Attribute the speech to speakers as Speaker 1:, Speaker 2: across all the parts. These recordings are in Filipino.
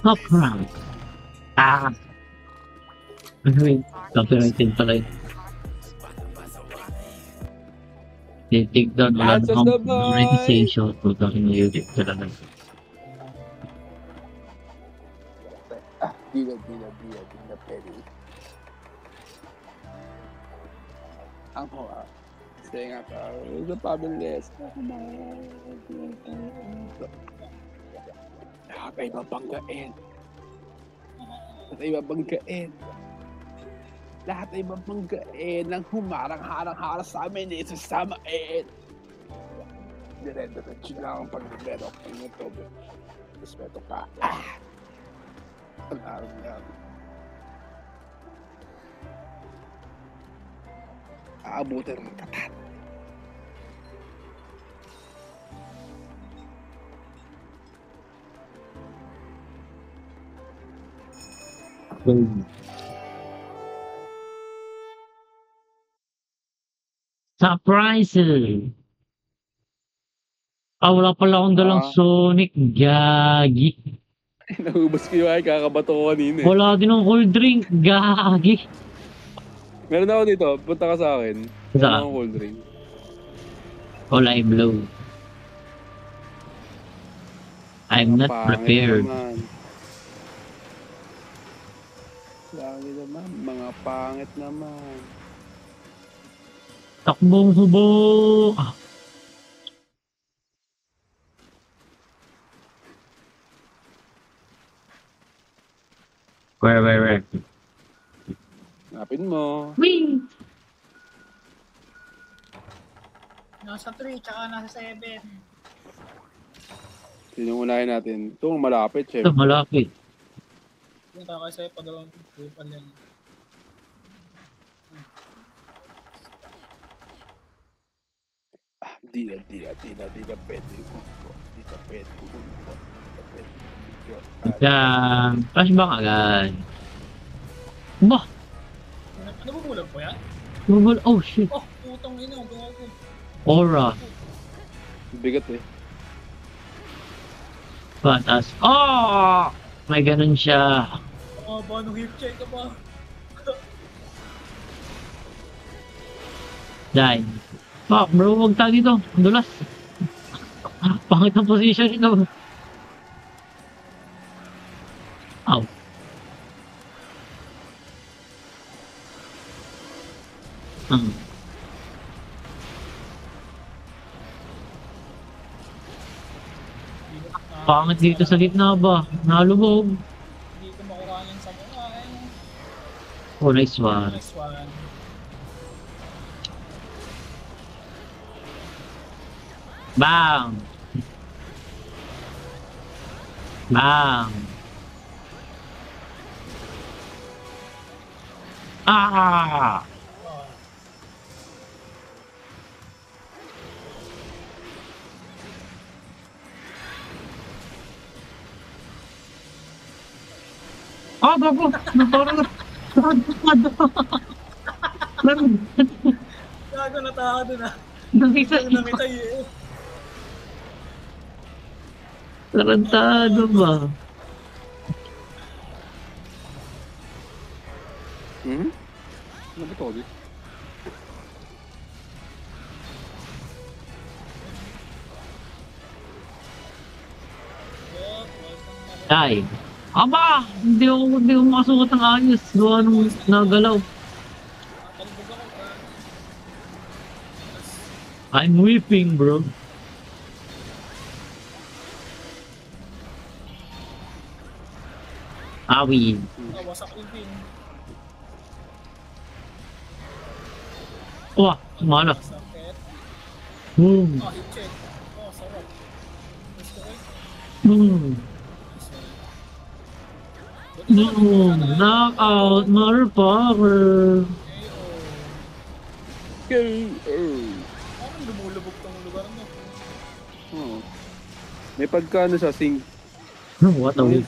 Speaker 1: Top rank. Ah! Wait, copyrighted pala yun. Take down wala
Speaker 2: Lahat sa
Speaker 1: namang
Speaker 2: sabay!
Speaker 1: monetization. Puta kinuyulit talaga.
Speaker 2: Di na pwede. Ako Sige nga pa. Sa pabilis. Lahat ay babanggain. Lahat ay babanggain. Nang humarang-harang-harang sa amin eh. Sasamain. Dire-diretso lang ang pagbiberok. Ang ito. Respeto ka. Ang araw yan. Aabutin ng katat.
Speaker 1: Surprise! Wala pala akong dalang Sonic. Gagi.
Speaker 2: Naubos ko yung ay kakabato ko kanina eh.
Speaker 1: Wala din ng cold drink. Gagi.
Speaker 2: Meron ako dito. Punta ka sa akin. Meron
Speaker 1: Saan?
Speaker 2: akong cold drink.
Speaker 1: Kulay blue. I'm not
Speaker 2: Pangit
Speaker 1: prepared.
Speaker 2: naman. Lagi naman. Mga pangit naman.
Speaker 1: Takbong subo. Where?
Speaker 2: Hanapin mo.
Speaker 1: Wing!
Speaker 3: Nasa 3, tsaka nasa 7.
Speaker 2: Sino yung unahin natin? Ito ang malapit, chef.
Speaker 1: Ito, malapit.
Speaker 3: Yung kakay sa'yo, padalawang tripal yan.
Speaker 2: Di na pwede. Di na pwede.
Speaker 1: Yan. Flashback agad. Bah!
Speaker 3: Nabubulag po yan?
Speaker 1: Oh shit.
Speaker 3: Oh, putang ina, gago.
Speaker 1: Aura.
Speaker 2: Bigat eh.
Speaker 1: Patas. Oh! May ganun siya.
Speaker 3: Ba, nung hip check ka ba?
Speaker 1: Die. Fuck bro, huwag tayo dito. Ang dulas. Pangit ang position nito. Ow. Pangit dito sa gitna ba? Nalubog.
Speaker 3: Hindi ko makuha yan sa mukha eh.
Speaker 1: Oh, nice one.
Speaker 3: Nice one.
Speaker 1: Bang! Bang! Ah! Bago! Naparang
Speaker 3: Gago, nataka doon ah.
Speaker 1: Nakita
Speaker 3: Namitay eh.
Speaker 1: Tarantado ba?
Speaker 2: Ano ba ito ulit?
Speaker 1: Ay! Aba! Hindi ako makasukat ng ayos. Gawa nung nagalaw.
Speaker 3: Talbog ako ka.
Speaker 1: I'm whipping, bro. Awin.
Speaker 3: Wasak yung pin.
Speaker 1: Wah! Sumala.
Speaker 3: Sakit.
Speaker 1: Boom!
Speaker 3: Hip check. Sarap. Gusto ko eh.
Speaker 1: Boom! Boom! Knockout! Motherfucker!
Speaker 3: Parang lumulubog tong lugar mo.
Speaker 2: Oh. May pagkano sa sing.
Speaker 1: What a whip.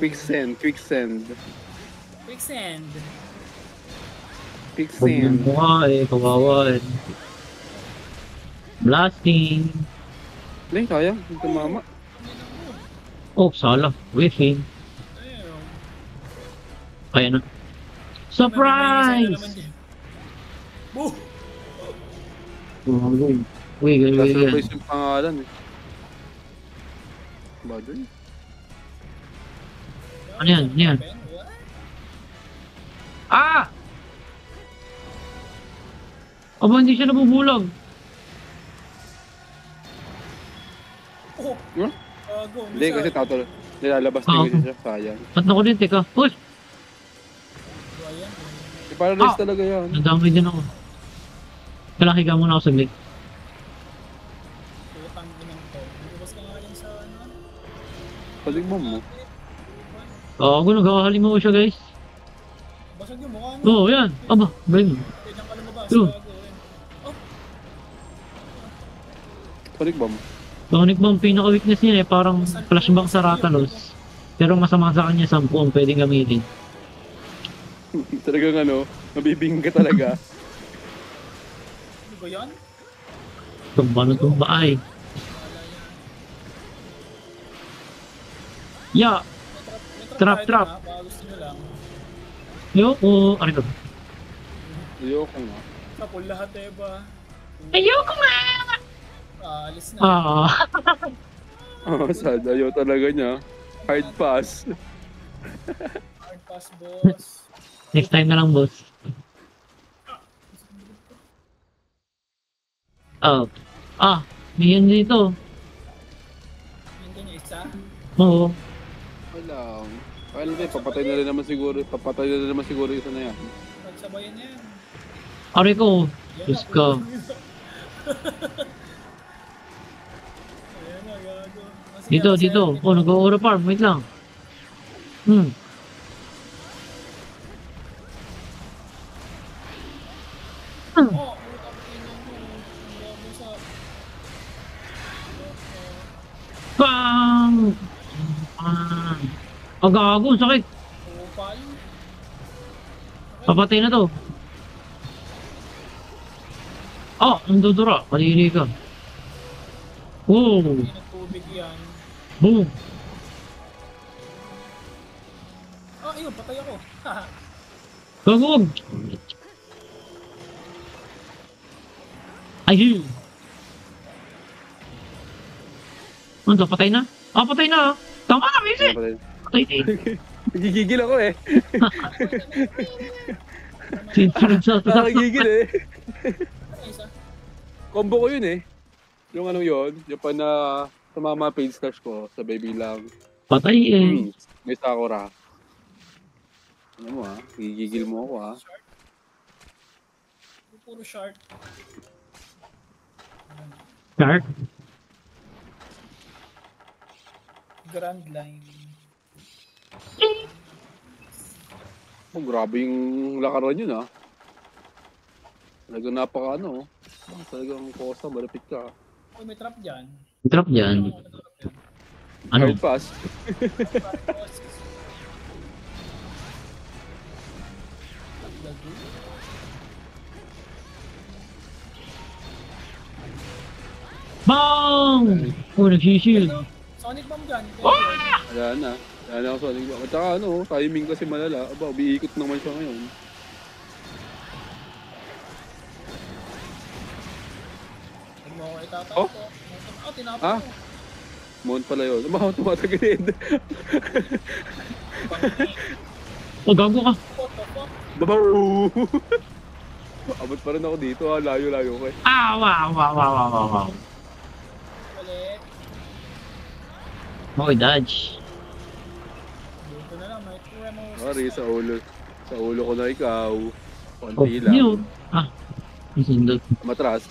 Speaker 2: Quicksand.
Speaker 3: Quicksand.
Speaker 1: Huwag yung mukha eh. Kawawa eh. Blasting.
Speaker 2: Hindi, kaya. Hindi tumama.
Speaker 1: Oh, sala. Whiffing.
Speaker 3: Ayun.
Speaker 1: Ayan na. Surprise!
Speaker 3: Boo!
Speaker 1: Wait.
Speaker 2: Surprise yung pangalan eh. Badoy.
Speaker 1: Ano yan? Ano yan? Ah! Aba, hindi siya nabubulag.
Speaker 3: Oh!
Speaker 2: Huh?
Speaker 3: Gago.
Speaker 2: Hindi, kasi tatalo. Nilalabas din kasi siya. Sayang.
Speaker 1: Ba't na ko din? Teka. Uy!
Speaker 3: Ayan.
Speaker 2: Eh, paralyze talaga yan.
Speaker 1: Nadamay din ako. Kalaki ka muna ako saglit.
Speaker 3: Putang inang to. Lumabas ka nga yan sa ano.
Speaker 2: Paligmam mo.
Speaker 1: Oo, ako nagkakalimaw ko siya, guys.
Speaker 3: Basag yung mukha mo.
Speaker 1: Oo, yan. Aba, bring.
Speaker 3: Kailan ka lumabas.
Speaker 1: Yo.
Speaker 3: Gago. Oh!
Speaker 2: Paligmam.
Speaker 1: Sonic Bomb, pinaka-weakness niya eh. Parang flashbang sa Rathalos. Pero masama sa kanya 10 ang pwedeng gamitin.
Speaker 2: Talagang ano, mabibing ka talaga.
Speaker 3: Ano ba yan?
Speaker 1: Tumba na tumba ay. Ya!
Speaker 3: May
Speaker 1: Trap,
Speaker 3: tayo
Speaker 1: trap.
Speaker 3: na, baka gusto nyo lang.
Speaker 1: Ayoko. Ano to?
Speaker 2: Ayoko nga.
Speaker 3: Tapos lahat eh ba?
Speaker 1: Ayoko nga!
Speaker 3: Alis na.
Speaker 1: Ah.
Speaker 2: Sad. Ayaw talaga niya. Hard pass.
Speaker 3: Hard pass, boss.
Speaker 1: Next time na lang, boss. Oh. Ah, may yan dito.
Speaker 3: Hindi niya isa.
Speaker 1: Oo.
Speaker 2: Wala. Kaya lang papatay na rin naman siguro. Papatay na rin naman siguro isa na yan.
Speaker 3: Pagsabayan niya yan.
Speaker 1: Ari ko.
Speaker 3: Yan
Speaker 1: Diyos
Speaker 3: na,
Speaker 1: ko.
Speaker 3: Ayan na, gago. Sige,
Speaker 1: Dito,
Speaker 3: masaya
Speaker 1: dito.
Speaker 3: din.
Speaker 1: Oh, nag-aura farm. Wait lang.
Speaker 3: Oh, utang ina mo. Ang gago sa...
Speaker 1: Bang! Ah. Oh, gago. Sakit.
Speaker 3: Upal.
Speaker 1: Papatay na to. Oh, ang dudura. Malili ka. Oh.
Speaker 3: Hindi nagtubig yan.
Speaker 1: Boom.
Speaker 3: Ah, ayun, patay ako. Haha.
Speaker 1: Gagawag. Ayun. Ano to? Patay na? Ah, patay na. Tama na, Missy. Patay na.
Speaker 2: Nagigigil ako eh.
Speaker 1: Sinsunod sa
Speaker 2: Nakagigil eh.
Speaker 3: Ano isa?
Speaker 2: Combo ko yun eh. Yung anong yun, yung pa na tumama page slash ko, sabay bilang,
Speaker 1: Patay eh.
Speaker 2: may Sakura. Ano mo ah, gigigil mo ako ah.
Speaker 3: Shark? Puro shark.
Speaker 1: Shark.
Speaker 3: Grand line.
Speaker 2: Oh, grabe yung lakaran yun ah. Talagang napaka ano, talagang kosa, malapit ka.
Speaker 3: Uy, may trap dyan.
Speaker 1: Drop dyan.
Speaker 3: May trap dyan.
Speaker 1: Ano?
Speaker 2: Hard pass.
Speaker 3: Tapos... Gago.
Speaker 1: Bang! Oh, nagsishield.
Speaker 3: Ano? Sonic bomb dyan.
Speaker 2: Wala na. Wala na ako sa aling At saka ano, timing kasi malala. Aba, umiikot naman siya ngayon.
Speaker 3: Huwag mo ako itatapos.
Speaker 2: Oh?
Speaker 3: Oh, tinapos
Speaker 2: Ah?
Speaker 3: mo.
Speaker 2: Mount pala yun. Aba, tumatagilid.
Speaker 1: Oh, gago ka.
Speaker 3: What the fuck?
Speaker 2: Babaw! Abot pa rin ako dito ha. Layo-layo ko eh.
Speaker 1: Ah, wow.
Speaker 3: Ulit.
Speaker 1: Okay, dodge.
Speaker 3: Dito na lang, may tremors.
Speaker 2: Sorry, sa ulo. Sa ulo ko na ikaw.
Speaker 1: Oh,
Speaker 2: Konti lang.
Speaker 1: yun. Ah, isindot.
Speaker 2: Matras.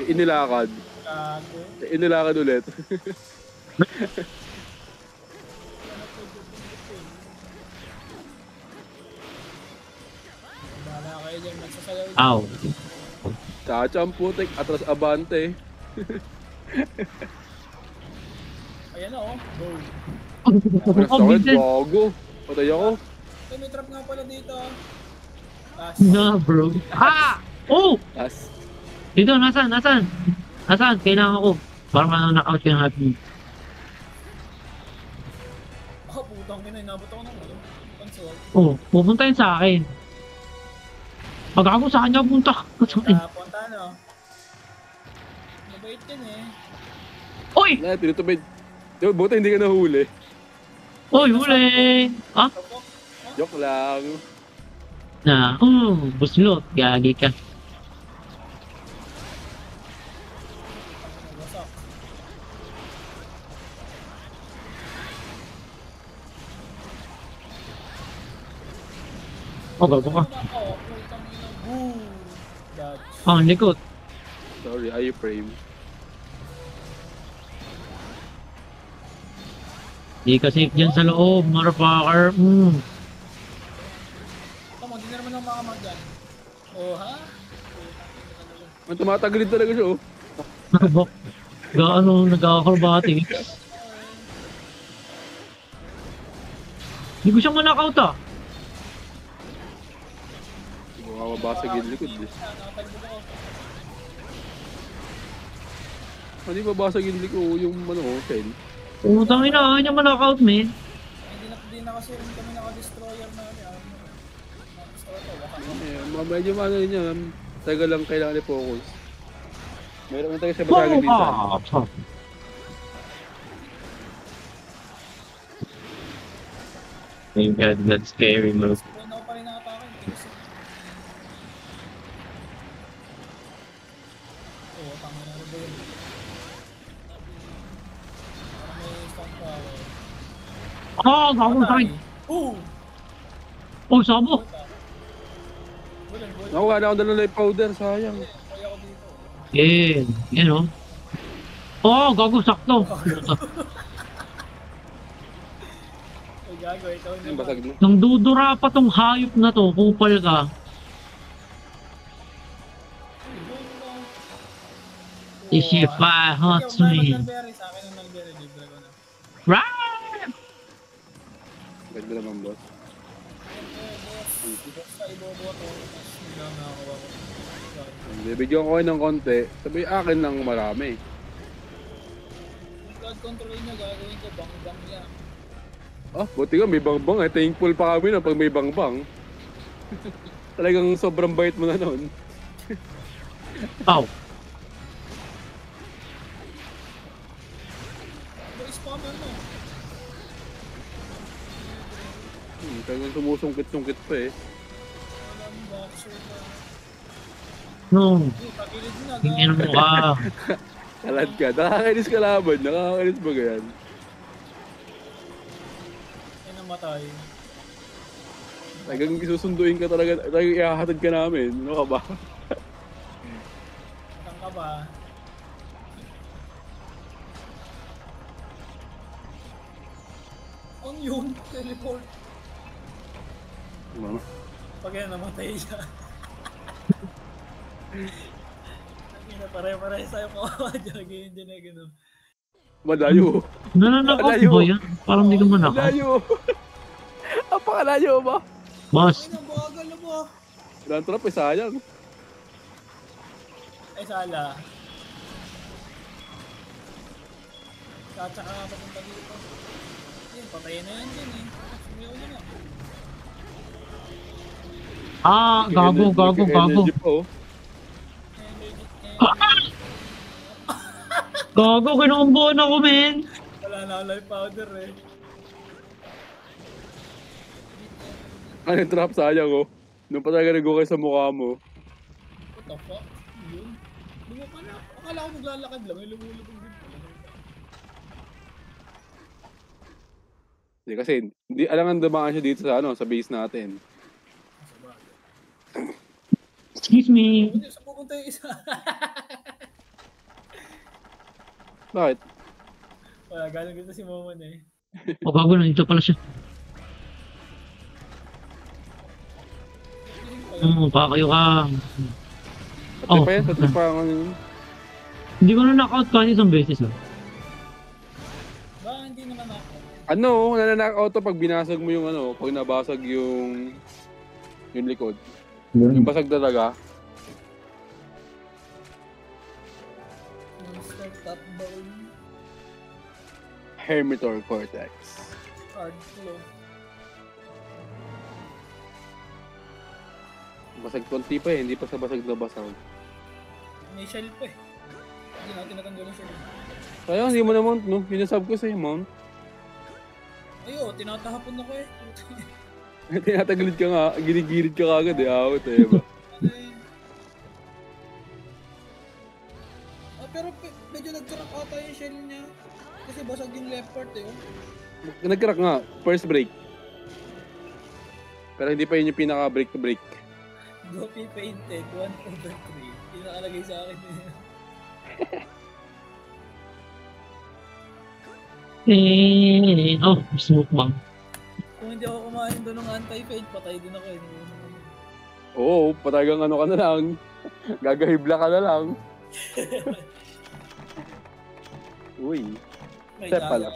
Speaker 2: Inilakad.
Speaker 3: Gago.
Speaker 2: Inilakad ulit.
Speaker 3: Bahala kayo dyan, magsasalaw dyan.
Speaker 1: Ow.
Speaker 2: Chacha ang putik. Atras abante.
Speaker 3: Ayan na oh. Go.
Speaker 2: Atras
Speaker 1: Oh,
Speaker 2: ako.
Speaker 1: Vincent.
Speaker 2: Bago. Patay ako.
Speaker 3: Ay, may trap nga pala dito. Taas.
Speaker 1: Na, bro. Ah! Oh!
Speaker 2: As,
Speaker 1: Dito, nasaan? Nasaan? Nasaan? Kailangan ko. Parang knockout yung happy.
Speaker 3: Ah, putang ina, inabot ako ng ano. Console.
Speaker 1: Oh, pupunta yun sa akin. Pag ako sa kanya punta.
Speaker 3: Punta no. Mabait yan eh.
Speaker 1: Uy!
Speaker 2: wala, tinutubid. Buta hindi ka nahuli.
Speaker 1: Uy, huli! Ah?
Speaker 3: Tapok.
Speaker 2: Joke lang.
Speaker 1: Buslot. Gagi ka.
Speaker 3: Wasak.
Speaker 1: Oh, gago ka.
Speaker 3: Ako, putang ina. Boom. Dodge.
Speaker 1: Ang likot.
Speaker 2: Sorry, iframe.
Speaker 1: Di ka safe dyan sa loob, motherfucker.
Speaker 3: Tama, hindi na naman ako makamag dyan. Oh, ha?
Speaker 2: Ang tumatagalid talaga siya, oh.
Speaker 1: Nakabok. Gaano, nag-acrobatics. Hindi ko siya manakaut ah.
Speaker 2: Baka mabasag yung likod, eh.
Speaker 3: Nakatagbog ako.
Speaker 2: Hindi babasag yung likod, yung ano, hotel.
Speaker 1: Utang ina, ayaw niya manakaut, men.
Speaker 3: Hindi na kasi rin kami naka-destroyer na ano. Naka-destroyer to, baka.
Speaker 2: Medyo ano niya, taga lang kailangan i-focus. Meron tayo sa basagin minsan.
Speaker 1: My God, that's scary, bro.
Speaker 3: Kung ako pa rin nakatake, hindi kasi. Oo, tama na rin ba yun? Parang may stun power.
Speaker 1: Gago sa akin.
Speaker 3: Oo!
Speaker 1: Oh, sabo.
Speaker 3: Bulan.
Speaker 2: Nakuha na ako ng life powder, sayang.
Speaker 3: Kaya ako dito.
Speaker 1: Yan o. Gago, sakto.
Speaker 3: Ay, gago, ikaw
Speaker 2: Yung
Speaker 3: naman.
Speaker 2: basag na.
Speaker 1: Nang dudura pa tong hayop na to, kupal ka. Ishifa, hot swing.
Speaker 3: Nalberry sa akin ang nalberry, libre ko na.
Speaker 1: Right!
Speaker 2: Ganda naman, boss.
Speaker 3: Basta iboboto, mas hindi lang nakakuha ko.
Speaker 2: Bibigyan ko kayo ng konti, sabi akin lang marami.
Speaker 3: Yung flood control niya, gagawin ko, bang-bang niya.
Speaker 2: Buti nga may bangbang eh. Thankful pa kami na pag may bangbang. Talagang sobrang bait mo na nun.
Speaker 1: Ow.
Speaker 3: Spammer mo.
Speaker 2: Talagang sumusungkit-sungkit pa eh.
Speaker 3: Walang boxer na.
Speaker 1: No,
Speaker 3: Tagilid mo na,
Speaker 1: tingin mo ka.
Speaker 2: Kalad ka. Nakakainis ka laban. Nakakainis ba ganyan?
Speaker 3: Ay, namatay.
Speaker 2: Talagang susunduin ka talaga. Talagang ihahatid ka namin. Ano ka ba?
Speaker 3: Matang ka ba? Ang yun, teleport.
Speaker 2: Mama.
Speaker 3: Pag yan, namatay siya. Pare-pare sa'yo kawawa dyan, ganyan dyan na gano'n.
Speaker 2: Malayo.
Speaker 1: Nananakaut
Speaker 2: Malayo.
Speaker 1: ba yan? Parang hindi ka manakaut.
Speaker 2: Malayo. Apakalayo ba?
Speaker 1: Boss,
Speaker 3: Ay, nabagal na ba?
Speaker 2: Ilang trap eh, sayang.
Speaker 3: Ay, sala. Tsaka nga papunta dito. Yan, patayin na yan dyan eh. Sumiyaw na nga.
Speaker 1: gago.
Speaker 2: Energy pa, oh.
Speaker 1: Gago, kinukumbuhan ako, men.
Speaker 3: Wala na ako life powder eh.
Speaker 2: Ano yung trap, sayang, oh. Nung pa talaga nag-go kayo sa mukha mo.
Speaker 3: What the fuck? Yun. Lumupa na. Akala ko maglalakad lang. May lumulubog din pala.
Speaker 2: Hindi kasi, hindi alangan dumaan siya dito sa ano, sa base natin.
Speaker 3: Sa bagay.
Speaker 1: Excuse me.
Speaker 3: Hindi, sa pupunta yung isa.
Speaker 2: Bakit?
Speaker 3: Wala, galing dito si Momon eh.
Speaker 1: Gago, nandito pala siya. Pakayo ka.
Speaker 2: Pati pa yan, pati pa ang ano yun.
Speaker 1: Hindi ko na knockout ka isang beses ah.
Speaker 3: Ba, hindi naman ako.
Speaker 2: Ano, nananakaw to pag binasag mo yung ano, pag nabasag yung likod. Yung basag talaga.
Speaker 3: top down.
Speaker 2: Hermitor Cortex.
Speaker 3: Hard flow.
Speaker 2: Basag konti pa eh, hindi pa sa basag na basag.
Speaker 3: May shell pa eh. Hindi natin natanggal yung shell.
Speaker 2: Kaya hindi mo na mount, no? Pinasab ko sa'yo, mount.
Speaker 3: Ayo, tinatahapon ako eh.
Speaker 2: Tinatagilid ka nga, ginigirid ka kagad eh, awit eh, ba?
Speaker 3: Ano eh. Pero medyo nag-crack ata yung shell niya. Kasi basag yung left part eh. Oh.
Speaker 2: Nag-crack nga, first break. Pero hindi pa yun yung pinaka-break to break.
Speaker 3: Gopi painted, 1/3. Yung nakalagay sa akin eh.
Speaker 1: Oh, smoke bomb.
Speaker 3: Kung hindi ako kumain doon ng anti-fade, patay din ako eh.
Speaker 2: Oo, patagang ano ka na lang. Gagahibla ka na lang. Uy,
Speaker 3: May
Speaker 2: step pala.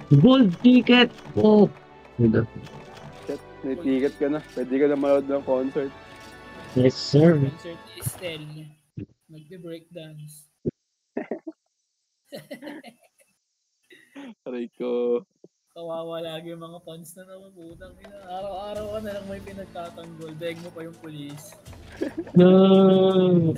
Speaker 1: Gold ticket! Oh!
Speaker 2: May ticket ka na. Pwede ka na manood ng concert.
Speaker 1: Yes, sir.
Speaker 3: Concert is 10. Magbe-breakdance.
Speaker 2: Aray ko.
Speaker 3: Kawawa lagi yung mga fans na naman, putang ina. Araw-araw ka na lang may pinagtatanggol. Beg mo pa yung police.
Speaker 1: No!